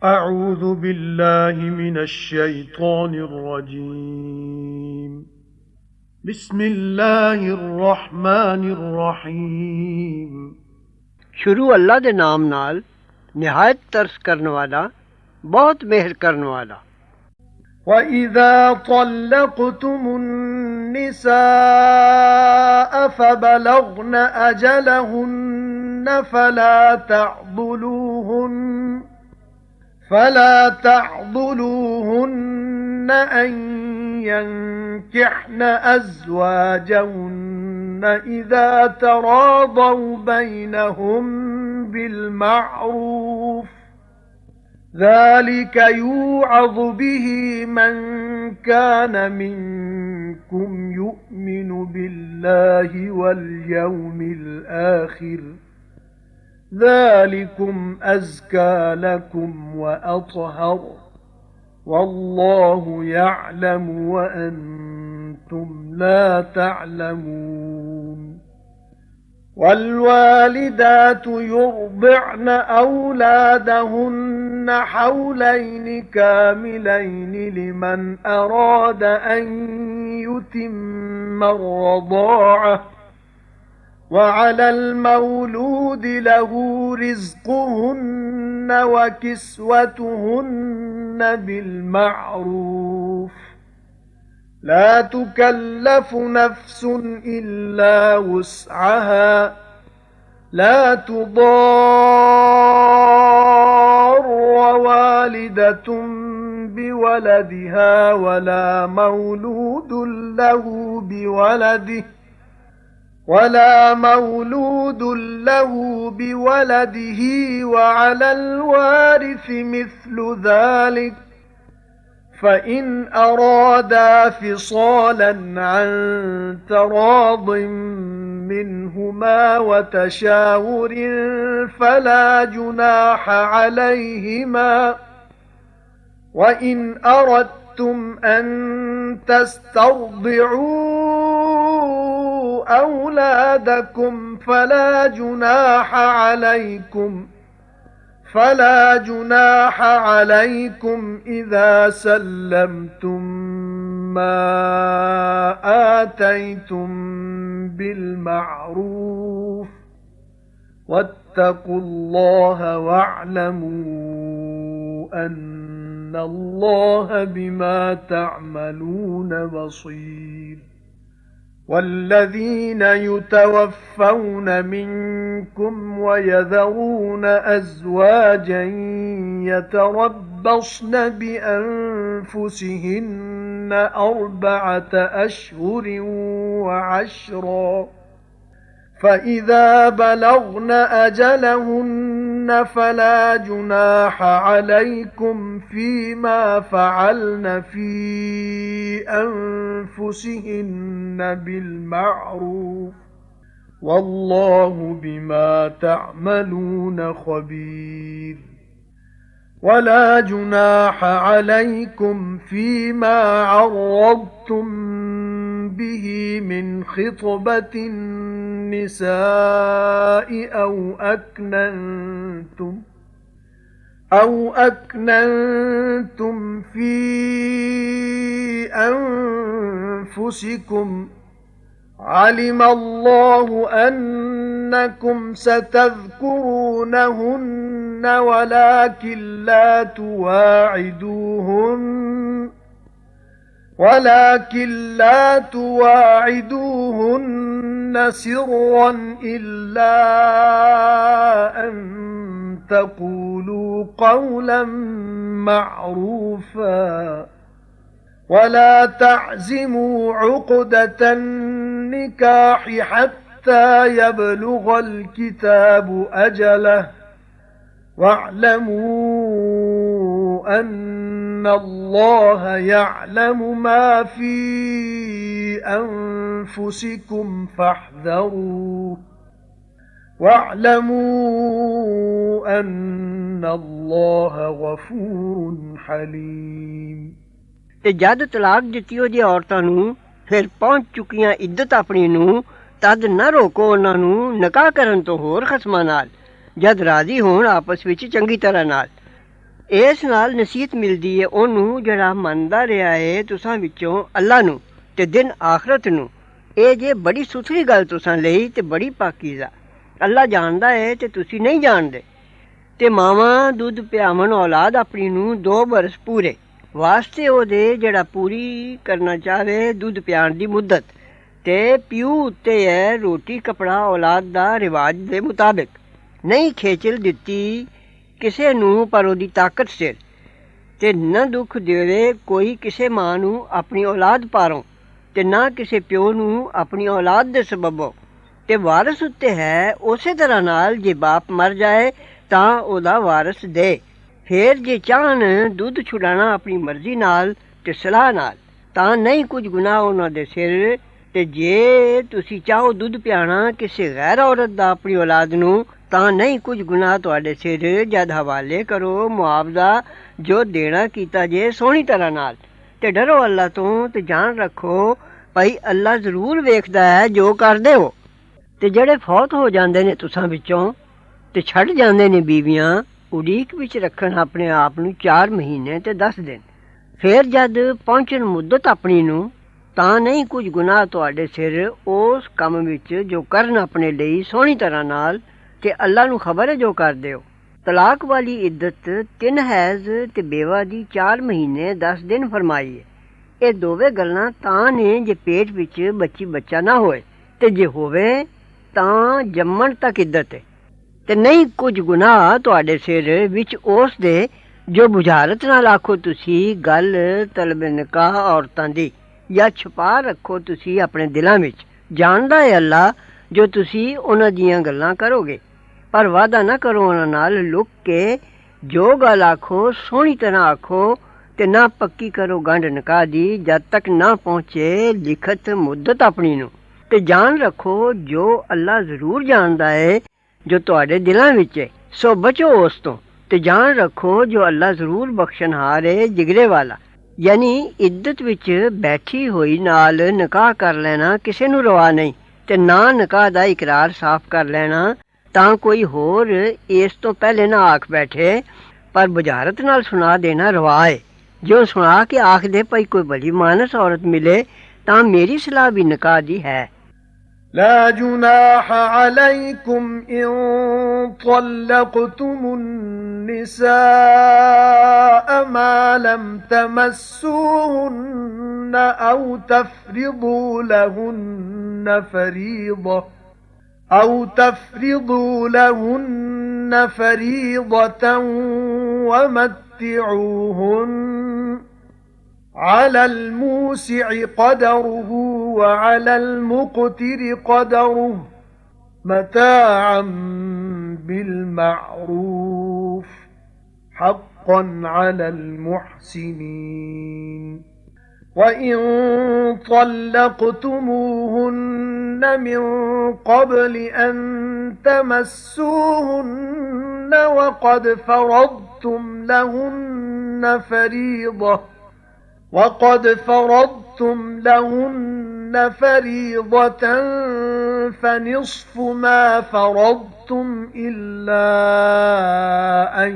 أعوذ بالله من الشيطان الرجيم بسم الله الرحمن الرحيم شروع اللہ دے نام نال نہایت ترس کرن والا بہت مہر کرن والا۔ وَإِذَا طَلَّقْتُمُ النِّسَاءَ فَبَلَغْنَ أَجَلَهُنَّ فَلَا تَعْضُلُوهُنَّ أَن يَنكِحْنَ أَزْوَاجَهُنَّ إِذَا تَرَاضَوْا بَيْنَهُم بِالْمَعْرُوفِ ذَلِكَ يُوعَظُ بِهِ مَن كَانَ مِنكُمْ يُؤْمِنُ بِاللَّهِ وَالْيَوْمِ الْآخِرِ ذَلِكُمْ أَزْكَى لَكُمْ وَأَطْهَرُ وَاللَّهُ يَعْلَمُ وَأَنْتُمْ لَا تَعْلَمُونَ وَالْوَالِدَاتُ يُرْضِعْنَ أَوْلَادَهُنَّ حَوْلَيْنِ كَامِلَيْنِ لِمَنْ أَرَادَ أَنْ يُتِمَّ الرَّضَاعَةَ وَعَلَى الْمَوْلُودِ لَهُ رِزْقُهُنَّ وَكِسْوَتُهُنَّ بِالْمَعْرُوفِ لَا تُكَلَّفُ نَفْسٌ إِلَّا وُسْعَهَا لَا تُضَارَّ وَالِدَةٌ بِوَلَدِهَا وَلَا مَوْلُودٌ لَّهُ بِوَلَدِهِ وَعَلَى الْوَارِثِ مِثْلُ ذَلِكَ فَإِنْ أَرَادَا فِصَالًا عَن تَرَاضٍ مِنْهُمَا وَتَشَاوُرٍ فَلَا جُنَاحَ عَلَيْهِمَا وَإِنْ أَرَدتُّمْ أَن تَسْتَرْضِعُوا أَوْلَادَكُمْ فَلَا جُنَاحَ عَلَيْكُمْ إِذَا سَلَّمْتُم مَّا آتَيْتُم بِالْمَعْرُوفِ وَاتَّقُوا اللَّهَ وَاعْلَمُوا أَنَّ اللَّهَ بِمَا تَعْمَلُونَ بَصِيرٌ وَالَّذِينَ يُتَوَفَّوْنَ مِنكُمْ وَيَذَرُونَ أَزْوَاجًا يَتَرَبَّصْنَ بِأَنفُسِهِنَّ 4 أشهر وعشرا فَإِذَا بَلَغْنَ أَجَلَهُنَّ فَلَا جُنَاحَ عَلَيْكُمْ فِيمَا فَعَلْنَ فِي أَنفُسِهِنَّ بِالْمَعْرُوفِ وَاللَّهُ بِمَا تَعْمَلُونَ خَبِيرٌ وَلَا جُنَاحَ عَلَيْكُمْ فِيمَا عَرَّضْتُمْ بِهِ مِنْ خِطْبَةِ النِّسَاءِ أَوْ أَكْنَنْتُمْ فِي أَنفُسِكُمْ عَلِمَ اللَّهُ أَنَّكُمْ سَتَذْكُرُونَهُنَّ ولكن لا تواعدوهن سرا إلا أن تقولوا قولا معروفا ولا تعزموا عقدة النكاح حتى يبلغ الكتاب أجله واعلموا أن الله يعلم ما في أنفسكم فاحذروه واعلموا أن الله غفور حليم ਤੇ ਜਦ ਤਲਾਕ ਦਿੱਤੀ ਉਹਦੀ ਔਰਤਾਂ ਨੂੰ ਫਿਰ ਪਹੁੰਚ ਚੁੱਕੀਆਂ ਇੱਜ਼ਤ ਆਪਣੀ ਨੂੰ ਤਦ ਨਾ ਰੋਕੋ ਉਹਨਾਂ ਨੂੰ ਨਿਕਾਹ ਕਰਨ ਤੋਂ ਹੋਰ ਖਸਮਾਂ ਨਾਲ ਜਦ ਰਾਜ਼ੀ ਹੋਣ ਆਪਸ ਵਿੱਚ ਚੰਗੀ ਤਰ੍ਹਾਂ ਨਾਲ ਇਸ ਨਾਲ ਨਸੀਹਤ ਮਿਲਦੀ ਹੈ ਉਹਨੂੰ ਜਿਹੜਾ ਮੰਨਦਾ ਰਿਹਾ ਹੈ ਤੁਸਾਂ ਵਿੱਚੋਂ ਅੱਲਾ ਨੂੰ ਤੇ ਦਿਨ ਆਖਰਤ ਨੂੰ। ਇਹ ਜੇ ਬੜੀ ਸੁਥਰੀ ਗੱਲ ਤੁਸਾਂ ਲਈ ਤੇ ਬੜੀ ਪਾਕੀਜ਼ਾ। ਅੱਲਾ ਜਾਣਦਾ ਹੈ ਤੇ ਤੁਸੀਂ ਨਹੀਂ ਜਾਣਦੇ। ਤੇ ਮਾਵਾਂ ਦੁੱਧ ਪਿਆਵਣ ਔਲਾਦ ਆਪਣੀ ਨੂੰ 2 ਬਰਸ ਪੂਰੇ ਵਾਸਤੇ ਉਹਦੇ ਜਿਹੜਾ ਪੂਰੀ ਕਰਨਾ ਚਾਹਵੇ ਦੁੱਧ ਪਿਆਣ ਦੀ ਮੁੱਦਤ। ਤੇ ਪਿਓ ਉੱਤੇ ਹੈ ਰੋਟੀ ਕਪੜਾ ਔਲਾਦ ਦਾ ਰਿਵਾਜ ਦੇ ਮੁਤਾਬਿਕ। ਨਹੀਂ ਖੇਚਲ ਦਿੱਤੀ ਕਿਸੇ ਨੂੰ ਪਰ ਉਹਦੀ ਤਾਕਤ ਸਿਰ। ਤੇ ਨਾ ਦੁੱਖ ਦੇਵੇ ਕੋਈ ਕਿਸੇ ਮਾਂ ਨੂੰ ਆਪਣੀ ਔਲਾਦ ਪਾਰੋਂ ਤੇ ਨਾ ਕਿਸੇ ਪਿਓ ਨੂੰ ਆਪਣੀ ਔਲਾਦ ਦੇ ਸਬਬੋਂ। ਤੇ ਵਾਰਸ ਉੱਤੇ ਹੈ ਉਸੇ ਤਰ੍ਹਾਂ ਨਾਲ ਜੇ ਬਾਪ ਮਰ ਜਾਏ ਤਾਂ ਉਹਦਾ ਵਾਰਸ ਦੇ। ਫੇਰ ਜੇ ਚਾਹਣ ਦੁੱਧ ਛੁਡਾਣਾ ਆਪਣੀ ਮਰਜ਼ੀ ਨਾਲ ਤੇ ਸਲਾਹ ਨਾਲ ਤਾਂ ਨਹੀਂ ਕੁਝ ਗੁਨਾਹ ਉਹਨਾਂ ਦੇ ਸਿਰ। ਤੇ ਜੇ ਤੁਸੀਂ ਚਾਹੋ ਦੁੱਧ ਪਿਆਣਾ ਕਿਸੇ ਗੈਰ ਔਰਤ ਦਾ ਆਪਣੀ ਔਲਾਦ ਨੂੰ ਤਾਂ ਨਹੀਂ ਕੁਝ ਗੁਨਾਹ ਤੁਹਾਡੇ ਸਿਰ। ਜਦ ਹਵਾਲੇ ਕਰੋ ਮੁਆਵਜ਼ਾ ਜੋ ਦੇਣਾ ਕੀਤਾ ਜੇ ਸੋਹਣੀ ਤਰ੍ਹਾਂ ਨਾਲ। ਤੇ ਡਰੋ ਅੱਲਾ ਤੋਂ ਤੇ ਜਾਣ ਰੱਖੋ ਭਾਈ ਅੱਲਾ ਜ਼ਰੂਰ ਵੇਖਦਾ ਹੈ ਜੋ ਕਰਦੇ ਹੋ। ਤੇ ਜਿਹੜੇ ਫੌਤ ਹੋ ਜਾਂਦੇ ਨੇ ਤੁਸਾਂ ਵਿੱਚੋਂ ਤੇ ਛੱਡ ਜਾਂਦੇ ਨੇ ਬੀਵੀਆਂ ਉਡੀਕ ਵਿੱਚ ਰੱਖਣ ਆਪਣੇ ਆਪ ਨੂੰ 4 ਮਹੀਨੇ ਤੇ 10 ਦਿਨ। ਫੇਰ ਜਦ ਪਹੁੰਚਣ ਮੁੱਦਤ ਆਪਣੀ ਨੂੰ ਤਾਂ ਨਹੀਂ ਕੁਝ ਗੁਨਾਹ ਤੁਹਾਡੇ ਸਿਰ ਉਸ ਕੰਮ ਵਿੱਚ ਜੋ ਕਰਨ ਆਪਣੇ ਲਈ ਸੋਹਣੀ ਤਰ੍ਹਾਂ ਨਾਲ। ਤੇ ਅੱਲਾ ਨੂੰ ਖਬਰ ਹੈ ਜੋ ਕਰਦੇ ਹੋ। ਤਲਾਕ ਵਾਲੀ ਇੱਦਤ 3 ਹੈਜ਼ ਤੇ ਬੇਵਾ ਦੀ 4 ਮਹੀਨੇ 10 ਦਿਨ ਫਰਮਾਈ ਹੈ। ਇਹ ਦੋਵੇਂ ਗੱਲਾਂ ਤਾਂ ਨੇ ਜੇ ਪੇਟ ਵਿੱਚ ਬੱਚੀ ਬੱਚਾ ਨਾ ਹੋਏ ਤੇ ਜੇ ਹੋਵੇ ਤਾਂ ਜੰਮਣ ਤੱਕ ਇੱਦਤ ਹੈ। ਤੇ ਨਹੀਂ ਕੁਝ ਗੁਨਾਹ ਤੁਹਾਡੇ ਸਿਰ ਵਿੱਚ ਉਸ ਦੇ ਜੋ ਬੁਝਾਰਤ ਨਾਲ ਆਖੋ ਤੁਸੀਂ ਗੱਲ ਤਲਬ ਨਿਕਾਹ ਔਰਤਾਂ ਦੀ ਜਾਂ ਛੁਪਾ ਰੱਖੋ ਤੁਸੀਂ ਆਪਣੇ ਦਿਲਾਂ ਵਿੱਚ। ਜਾਣਦਾ ਹੈ ਅੱਲਾ ਜੋ ਤੁਸੀਂ ਉਹਨਾਂ ਦੀਆਂ ਗੱਲਾਂ ਕਰੋਗੇ। ਪਰ ਵਾਅਦਾ ਨਾ ਕਰੋ ਉਹਨਾਂ ਨਾਲ ਲੁਕ ਕੇ। ਜੋ ਗੱਲ ਆਖੋ ਸੋਹਣੀ ਤਰ੍ਹਾਂ ਆਖੋ ਤੇ ਨਾ ਪੱਕੀ ਕਰੋ ਗੰਢ ਨਿਕਾਹ ਦੀ ਜਦ ਤੱਕ ਨਾ ਪਹੁੰਚੇ ਲਿਖਤ ਮੁੱਦਤ ਆਪਣੀ ਨੂੰ। ਤੇ ਜਾਣ ਰੱਖੋ ਜੋ ਅੱਲਾ ਜ਼ਰੂਰ ਜਾਣਦਾ ਹੈ ਜੋ ਤੁਹਾਡੇ ਦਿਲਾਂ ਵਿੱਚ ਹੈ। ਸੋ ਬਚੋ ਉਸ ਤੋਂ ਤੇ ਜਾਣ ਰੱਖੋ ਜੋ ਅੱਲਾ ਜ਼ਰੂਰ ਬਖਸ਼ਣਹਾਰ ਹੈ ਜਿਗਰੇ ਵਾਲਾ। ਯਾਨੀ ਇੱਦਤ ਵਿੱਚ ਬੈਠੀ ਹੋਈ ਨਾਲ ਨਿਕਾਹ ਕਰ ਲੈਣਾ ਕਿਸੇ ਨੂੰ ਰਵਾ ਨਹੀਂ। ਤੇ ਨਾ ਨਿਕਾਹ ਦਾ ਇਕਰਾਰ ਸਾਫ਼ ਕਰ ਲੈਣਾ ਤਾਂ ਕੋਈ ਹੋਰ ਇਸ ਤੋਂ ਪਹਿਲੇ ਨਾ ਆਖ ਬੈਠੇ। ਪਰ ਬੁਝਾਰਤ ਨਾਲ ਸੁਣਾ ਦੇਣਾ ਰਵਾ ਹੈ। ਜੋ ਸੁਣਾ ਕੇ ਆਖਦੇ ਪਈ ਕੋਈ ਭਲੀ ਮਾਨਸ ਔਰਤ ਮਿਲੇ ਤਾਂ ਮੇਰੀ ਸਲਾਹ ਵੀ ਨਿਕਾਹ ਦੀ ਹੈ। لا جناح عليكم إن طلقتم النساء ما لم تمسوهن أو تفرضوا لهن فريضة ومتعوهن على الموسع قدره وعلى المقتر قدره متاعا بالمعروف حقا على المحسنين. وإن طلقتموهن من قبل أن تمسوهن وقد فرضتم لهن فريضة فنصف ما فرضتم إلا أن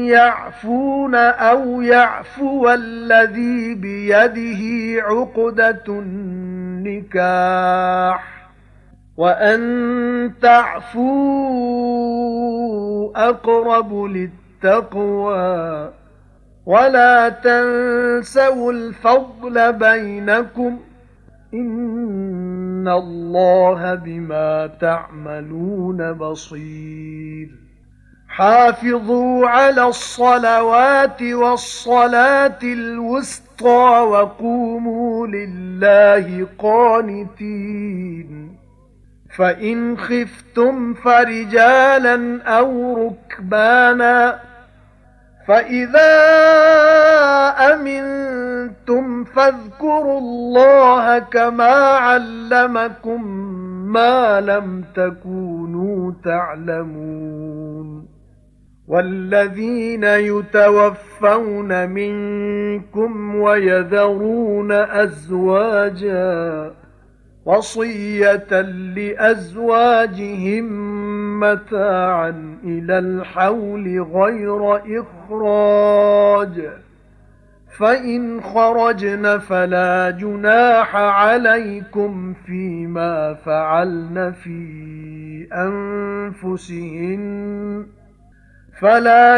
يعفون أو يعفو الذي بيده عقدة النكاح وأن تعفوا أقرب للتقوى ولا تنسوا الفضل بينكم إن الله بما تعملون بصير. حافظوا على الصلوات والصلاة الوسطى وقوموا لله قانتين. فإن خفتم فرجالا أو ركبانا فإذا أمنتم فاذكروا الله كما علمكم ما لم تكونوا تعلمون. والذين يتوفون منكم ويذرون أزواجا وصية لأزواجهم متاعا إلى الحول غير إخراج فإن خرجن فلا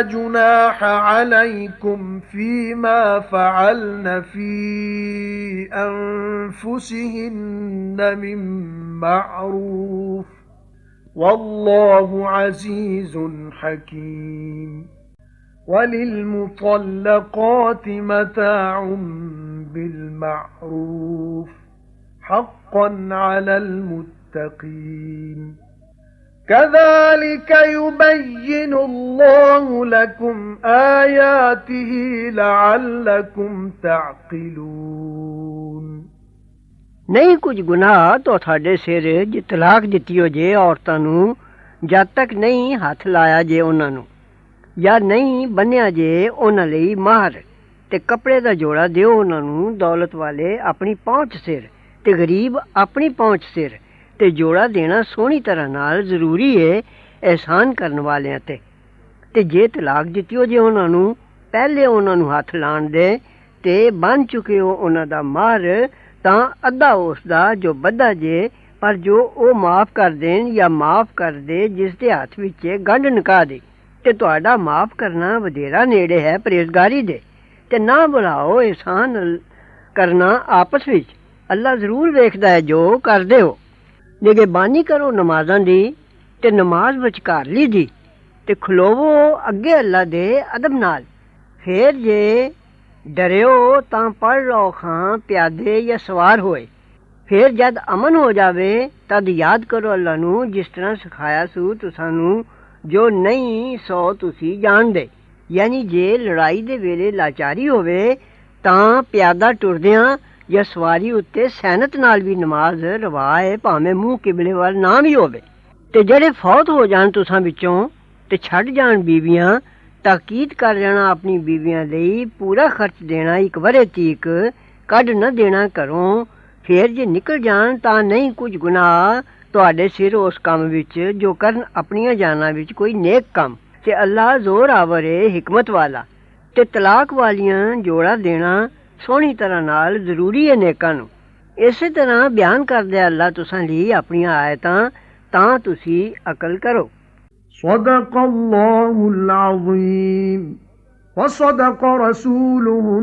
جناح عليكم فيما فعلن في أنفسهن من معروف والله عزيز حكيم وللمطلقات متاع بالمعروف حقا على المتقين كذلك يبين الله لكم آياته لعلكم تعقلون ਨਹੀਂ ਕੁਝ ਗੁਨਾਹ ਤੁਹਾਡੇ ਸਿਰ ਜੇ ਤਲਾਕ ਦਿੱਤੀ ਹੋ ਜੇ ਔਰਤਾਂ ਨੂੰ ਜਦ ਤੱਕ ਨਹੀਂ ਹੱਥ ਲਾਇਆ ਜੇ ਉਹਨਾਂ ਨੂੰ ਜਾਂ ਨਹੀਂ ਬੰਨਿਆ ਜੇ ਉਹਨਾਂ ਲਈ ਮਾਹਰ ਤੇ ਕੱਪੜੇ ਦਾ ਜੋੜਾ ਦਿਓ ਉਹਨਾਂ ਨੂੰ ਦੌਲਤ ਵਾਲੇ ਆਪਣੀ ਪਹੁੰਚ ਸਿਰ ਤੇ ਗਰੀਬ ਆਪਣੀ ਪਹੁੰਚ ਸਿਰ ਤੇ ਜੋੜਾ ਦੇਣਾ ਸੋਹਣੀ ਤਰ੍ਹਾਂ ਨਾਲ ਜ਼ਰੂਰੀ ਏ ਅਹਿਸਾਨ ਕਰਨ ਵਾਲਿਆਂ ਤੇ ਜੇ ਤਲਾਕ ਦਿੱਤੀ ਹੋ ਜੇ ਉਹਨਾਂ ਨੂੰ ਪਹਿਲੇ ਉਹਨਾਂ ਨੂੰ ਹੱਥ ਲਾਣ ਦੇ ਤੇ ਬੰਨ ਚੁੱਕੇ ਹੋ ਉਹਨਾਂ ਦਾ ਮਾਹਰ ਤਾਂ ਅੱਧਾ ਉਸ ਦਾ ਜੋ ਬੱਧਾ ਜੇ ਪਰ ਜੋ ਉਹ ਮਾਫ ਕਰ ਦੇਣ ਜਾਂ ਮਾਫ ਕਰ ਦੇ ਜਿਸ ਦੇ ਹੱਥ ਵਿੱਚ ਗੰਢ ਨਿਕਾਹ ਦੇ ਤੇ ਤੁਹਾਡਾ ਮਾਫ ਕਰਨਾ ਵਧੇਰਾ ਨੇੜੇ ਹੈ ਪਰਹੇਜ਼ਗਾਰੀ ਦੇ ਤੇ ਨਾ ਭੁਲਾਓ ਅਹਿਸਾਨ ਕਰਨਾ ਆਪਸ ਵਿੱਚ ਅੱਲਾ ਜ਼ਰੂਰ ਵੇਖਦਾ ਹੈ ਜੋ ਕਰਦੇ ਹੋ ਨਿਗਹਿਬਾਨੀ ਕਰੋ ਨਮਾਜ਼ਾਂ ਦੀ ਤੇ ਨਮਾਜ਼ ਵਿਚਕਾਰ ਲਈ ਦੀ ਤੇ ਖਲੋਵੋ ਅੱਗੇ ਅੱਲਾ ਦੇ ਅਦਬ ਨਾਲ ਫੇਰ ਜੇ ਡਰਿਓ ਤਾਂ ਪੜ੍ਹ ਲਓ ਖਾਂ ਪਿਆਦੇ ਜਾਂ ਸਵਾਰ ਹੋਏ ਫਿਰ ਜਦ ਅਮਨ ਹੋ ਜਾਵੇ ਤਦ ਯਾਦ ਕਰੋ ਅੱਲਾ ਨੂੰ ਜਿਸ ਤਰ੍ਹਾਂ ਸਿਖਾਇਆ ਸੂ ਤੁਸਾਂ ਨੂੰ ਜੋ ਨਹੀਂ ਸੋ ਤੁਸੀਂ ਜਾਣਦੇ ਯਾਨੀ ਜੇ ਲੜਾਈ ਦੇ ਵੇਲੇ ਲਾਚਾਰੀ ਹੋਵੇ ਤਾਂ ਪਿਆਦਾ ਟੁਰਦਿਆਂ ਜਾਂ ਸਵਾਰੀ ਉੱਤੇ ਸੈਨਤ ਨਾਲ ਵੀ ਨਮਾਜ਼ ਰਵਾ ਹੈ ਭਾਵੇਂ ਮੂੰਹ ਕਿਬਲੇ ਵੱਲ ਨਾ ਵੀ ਹੋਵੇ ਤੇ ਜਿਹੜੇ ਫੌਤ ਹੋ ਜਾਣ ਤੁਸਾਂ ਵਿੱਚੋਂ ਤੇ ਛੱਡ ਜਾਣ ਬੀਵੀਆਂ ਤਾਕੀਦ ਕਰ ਲੈਣਾ ਆਪਣੀ ਬੀਵੀਆਂ ਲਈ ਪੂਰਾ ਖਰਚ ਦੇਣਾ ਇੱਕ ਵਰੇ ਤੀਕ ਕੱਢ ਨਾ ਦੇਣਾ ਘਰੋਂ ਫੇਰ ਜੇ ਨਿਕਲ ਜਾਣ ਤਾਂ ਨਹੀਂ ਕੁਝ ਗੁਨਾਹ ਤੁਹਾਡੇ ਸਿਰ ਉਸ ਕੰਮ ਵਿੱਚ ਜੋ ਕਰਨ ਆਪਣੀਆਂ ਜਾਨਾਂ ਵਿੱਚ ਕੋਈ ਨੇਕ ਕੰਮ ਤੇ ਅੱਲਾ ਜ਼ੋਰ ਆਵਰ ਏ ਹਿਕਮਤ ਵਾਲਾ ਤੇ ਤਲਾਕ ਵਾਲੀਆਂ ਜੋੜਾ ਦੇਣਾ ਸੋਹਣੀ ਤਰ੍ਹਾਂ ਨਾਲ ਜ਼ਰੂਰੀ ਹੈ ਨੇਕਾਂ ਨੂੰ ਇਸੇ ਤਰ੍ਹਾਂ ਬਿਆਨ ਕਰਦੇ ਅੱਲਾ ਤੁਸਾਂ ਲਈ ਆਪਣੀਆਂ ਆਇਤਾਂ ਤਾਂ ਤੁਸੀਂ ਅਕਲ ਕਰੋ صدق الله العظيم وصدق رسوله